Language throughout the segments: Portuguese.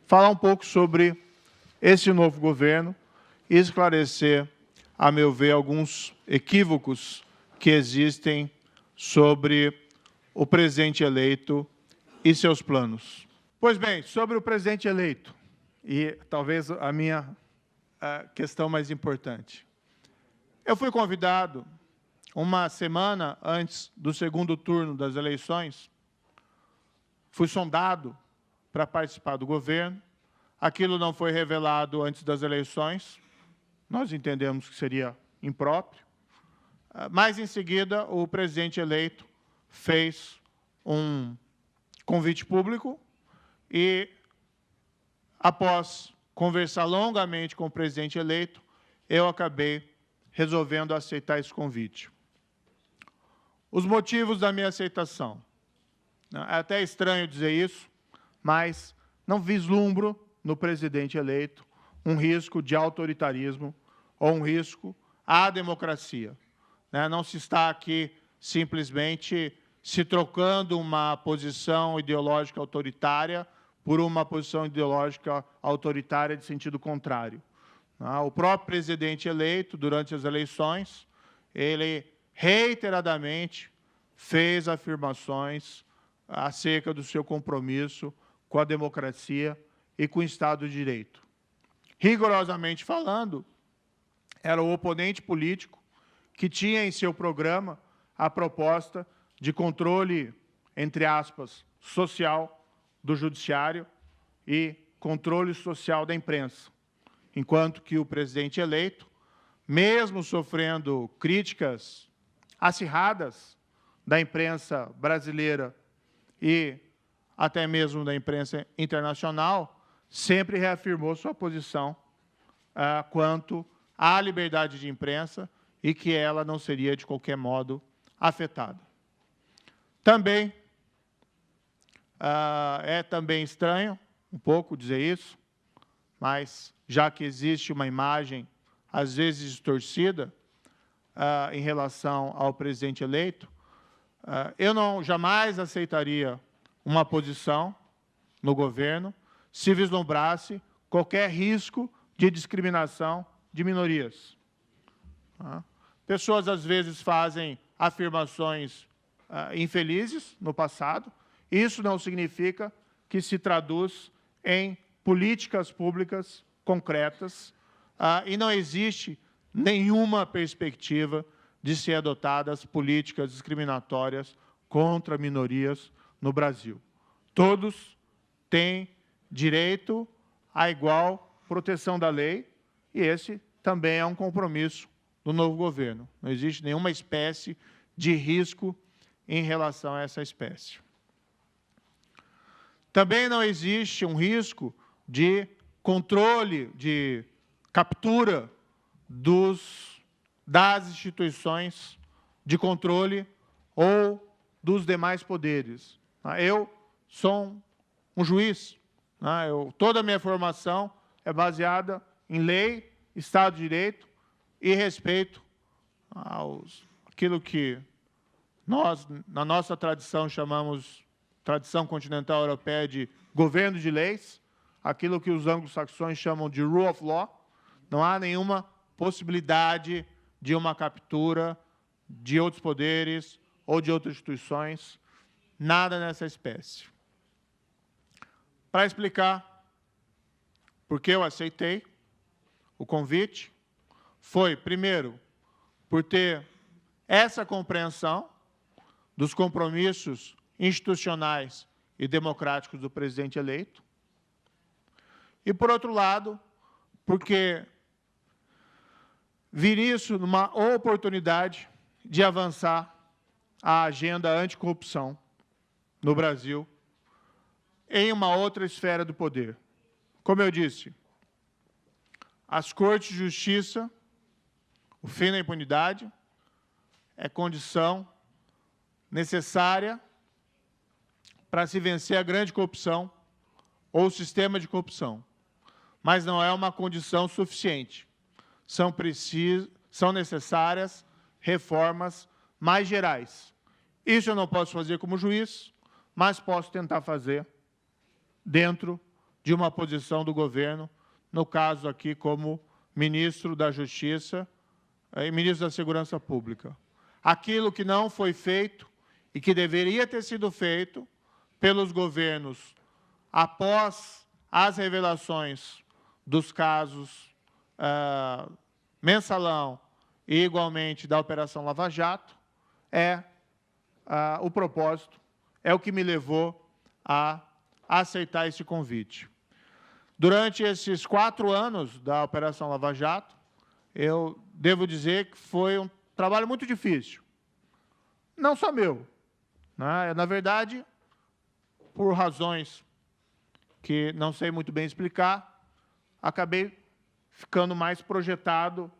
falar um pouco sobre esse novo governo e esclarecer, a meu ver, alguns equívocos que existem sobre o presidente eleito e seus planos. Pois bem, sobre o presidente eleito, e talvez a minha questão mais importante. Eu fui convidado, uma semana antes do segundo turno das eleições, fui sondado para participar do governo. Aquilo não foi revelado antes das eleições, nós entendemos que seria impróprio, mas, em seguida, o presidente eleito fez um convite público e, após conversar longamente com o presidente eleito, eu acabei resolvendo aceitar esse convite. Os motivos da minha aceitação. É até estranho dizer isso, mas não vislumbro no presidente eleito um risco de autoritarismo ou um risco à democracia. Não se está aqui simplesmente se trocando uma posição ideológica autoritária por uma posição ideológica autoritária de sentido contrário. O próprio presidente eleito, durante as eleições, ele reiteradamente fez afirmações acerca do seu compromisso com a democracia e com o Estado de Direito. Rigorosamente falando, era o oponente político que tinha em seu programa a proposta de controle, entre aspas, social do judiciário e controle social da imprensa, enquanto que o presidente eleito, mesmo sofrendo críticas acirradas da imprensa brasileira e até mesmo da imprensa internacional, sempre reafirmou sua posição quanto à liberdade de imprensa e que ela não seria, de qualquer modo, afetada. Também é também estranho, um pouco, dizer isso, mas já que existe uma imagem, às vezes distorcida, em relação ao presidente eleito, eu jamais aceitaria uma posição no governo se vislumbrasse qualquer risco de discriminação de minorias. Pessoas, às vezes, fazem afirmações infelizes no passado. Isso não significa que se traduz em políticas públicas concretas e não existe nenhuma perspectiva de ser adotadas políticas discriminatórias contra minorias no Brasil. Todos têm direito à igual proteção da lei e esse também é um compromisso do novo governo. Não existe nenhuma espécie de risco em relação a essa espécie. Também não existe um risco de controle, de captura das instituições de controle ou dos demais poderes. Eu sou um juiz. Toda a minha formação é baseada em lei, Estado de Direito e respeito àquilo que nós, na nossa tradição, chamamos, tradição continental europeia, de governo de leis, aquilo que os anglo-saxões chamam de rule of law. Não há nenhuma possibilidade de uma captura de outros poderes ou de outras instituições, nada nessa espécie. Para explicar por que eu aceitei o convite, foi, primeiro, por ter essa compreensão dos compromissos institucionais e democráticos do presidente eleito, e, por outro lado, porque vi nisso uma oportunidade de avançar a agenda anticorrupção no Brasil em uma outra esfera do poder. Como eu disse, as Cortes de Justiça, o fim da impunidade, é condição necessária para se vencer a grande corrupção ou o sistema de corrupção, mas não é uma condição suficiente. São necessárias reformas mais gerais. Isso eu não posso fazer como juiz, mas posso tentar fazer dentro de uma posição do governo, no caso aqui como ministro da Justiça e ministro da Segurança Pública. Aquilo que não foi feito e que deveria ter sido feito pelos governos após as revelações dos casos Mensalão e, igualmente, da Operação Lava Jato, o propósito, é o que me levou a aceitar esse convite. Durante esses 4 anos da Operação Lava Jato, eu devo dizer que foi um trabalho muito difícil. Não só meu, né? Na verdade, por razões que não sei muito bem explicar, acabei ficando mais projetado,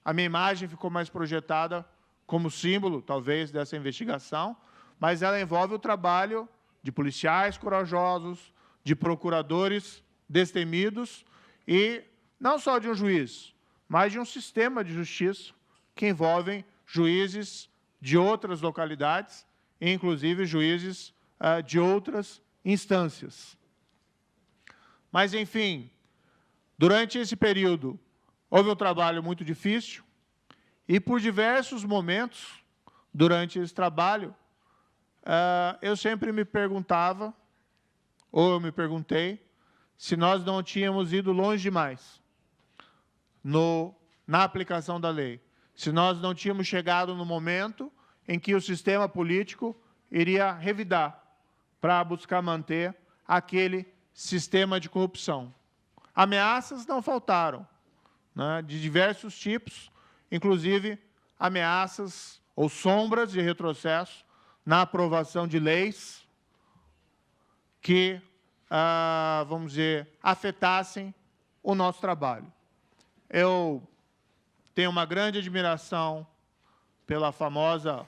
a minha imagem ficou mais projetada como símbolo, talvez, dessa investigação, mas ela envolve o trabalho de policiais corajosos, de procuradores destemidos e não só de um juiz, mas de um sistema de justiça que envolvem juízes de outras localidades, inclusive juízes de outras instâncias. Mas, enfim, durante esse período, houve um trabalho muito difícil e, por diversos momentos, durante esse trabalho, eu sempre me perguntava, ou eu me perguntei, se nós não tínhamos ido longe demais na aplicação da lei, se nós não tínhamos chegado no momento em que o sistema político iria revidar para buscar manter aquele sistema de corrupção. Ameaças não faltaram, né, de diversos tipos, inclusive ameaças ou sombras de retrocesso na aprovação de leis que, vamos dizer, afetassem o nosso trabalho. Eu tenho uma grande admiração pela famosa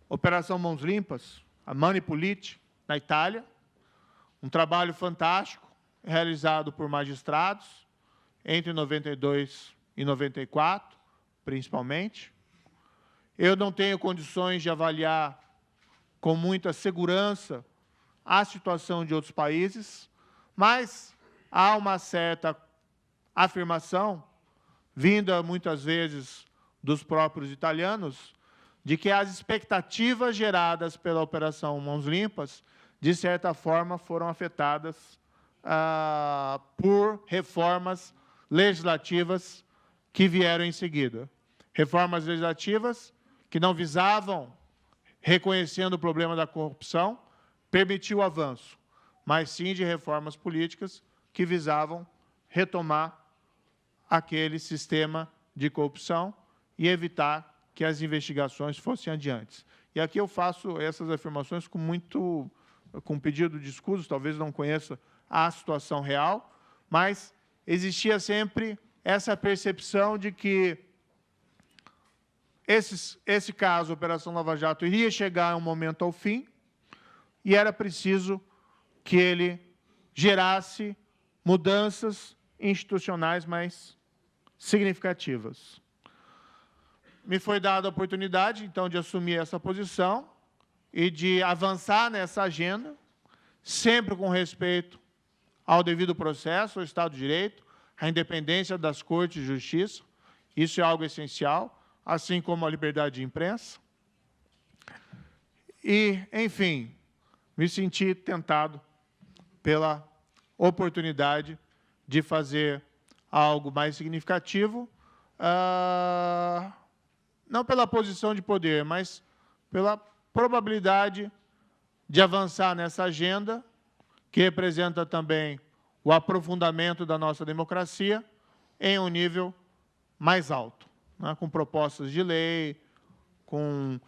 Operação Mãos Limpas, a Mani Pulite, na Itália, um trabalho fantástico, realizado por magistrados, entre 92 e 94, principalmente. Eu não tenho condições de avaliar com muita segurança a situação de outros países, mas há uma certa afirmação, vinda muitas vezes dos próprios italianos, de que as expectativas geradas pela Operação Mãos Limpas, de certa forma, foram afetadas por reformas legislativas que vieram em seguida. Reformas legislativas que não visavam, reconhecendo o problema da corrupção, permitir o avanço, mas sim de reformas políticas que visavam retomar aquele sistema de corrupção e evitar que as investigações fossem adiante. E aqui eu faço essas afirmações com pedido de escusos, talvez não conheça a situação real, mas existia sempre essa percepção de que esse caso, Operação Lava Jato, iria chegar a um momento ao fim e era preciso que ele gerasse mudanças institucionais mais significativas. Me foi dada a oportunidade, então, de assumir essa posição e de avançar nessa agenda, sempre com respeito ao devido processo, ao Estado de Direito, à independência das Cortes de Justiça. Isso é algo essencial, assim como a liberdade de imprensa. E, enfim, me senti tentado pela oportunidade de fazer algo mais significativo, não pela posição de poder, mas pela probabilidade de avançar nessa agenda, que representa também o aprofundamento da nossa democracia em um nível mais alto, né, com propostas de lei, com,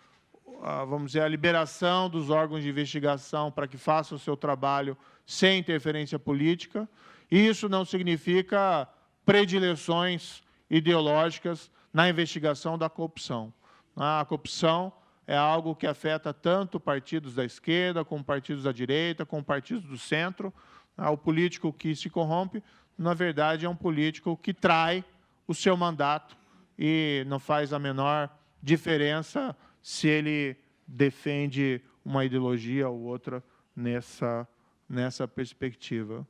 vamos dizer, a liberação dos órgãos de investigação para que façam o seu trabalho sem interferência política. E isso não significa predileções ideológicas na investigação da corrupção. A corrupção é algo que afeta tanto partidos da esquerda, como partidos da direita, como partidos do centro. O político que se corrompe, na verdade, é um político que trai o seu mandato e não faz a menor diferença se ele defende uma ideologia ou outra nessa perspectiva.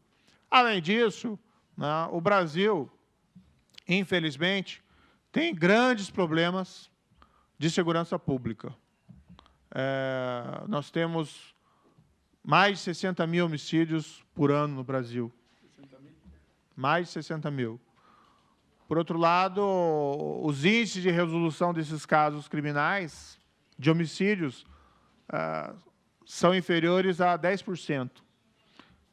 Além disso, né, o Brasil, infelizmente, tem grandes problemas de segurança pública. Nós temos mais de 60 mil homicídios por ano no Brasil. 60 mil? Mais de 60 mil. Por outro lado, os índices de resolução desses casos criminais, de homicídios, são inferiores a 10%.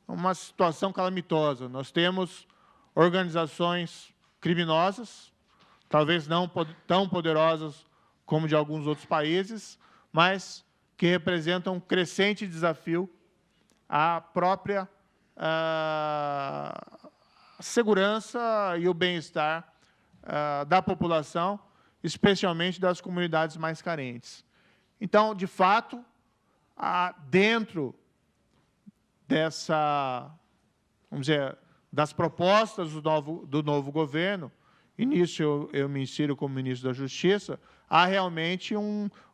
Uma situação calamitosa. Nós temos organizações criminosas, talvez não tão poderosas como de alguns outros países, mas que representam um crescente desafio à própria segurança e o bem-estar da população, especialmente das comunidades mais carentes. Então, de fato, dentro vamos dizer, das propostas do novo governo, e nisso eu me insiro como ministro da Justiça, há realmente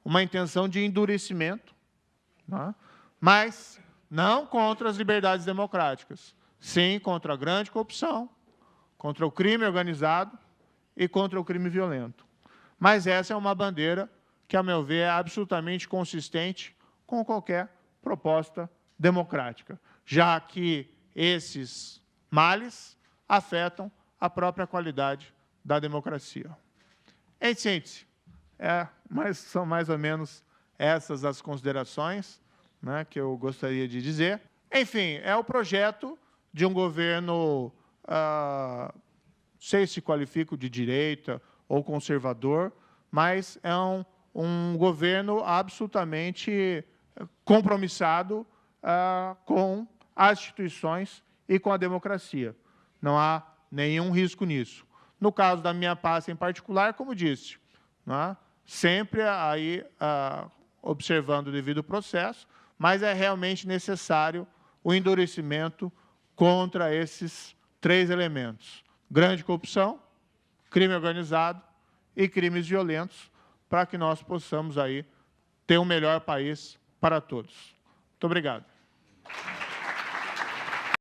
uma intenção de endurecimento, né? Mas não contra as liberdades democráticas, sim contra a grande corrupção, contra o crime organizado e contra o crime violento. Mas essa é uma bandeira que, a meu ver, é absolutamente consistente com qualquer proposta democrática, já que esses males afetam a própria qualidade da democracia. Em síntese, são mais ou menos essas as considerações, né, que eu gostaria de dizer. Enfim, é o projeto de um governo, sei se qualifico de direita ou conservador, mas é um governo absolutamente compromissado com as instituições e com a democracia. Não há nenhum risco nisso. No caso da minha pasta em particular, como disse, né, sempre aí observando o devido processo, mas é realmente necessário o endurecimento contra esses 3 elementos: grande corrupção, crime organizado e crimes violentos, para que nós possamos aí ter um melhor país para todos. Muito obrigado.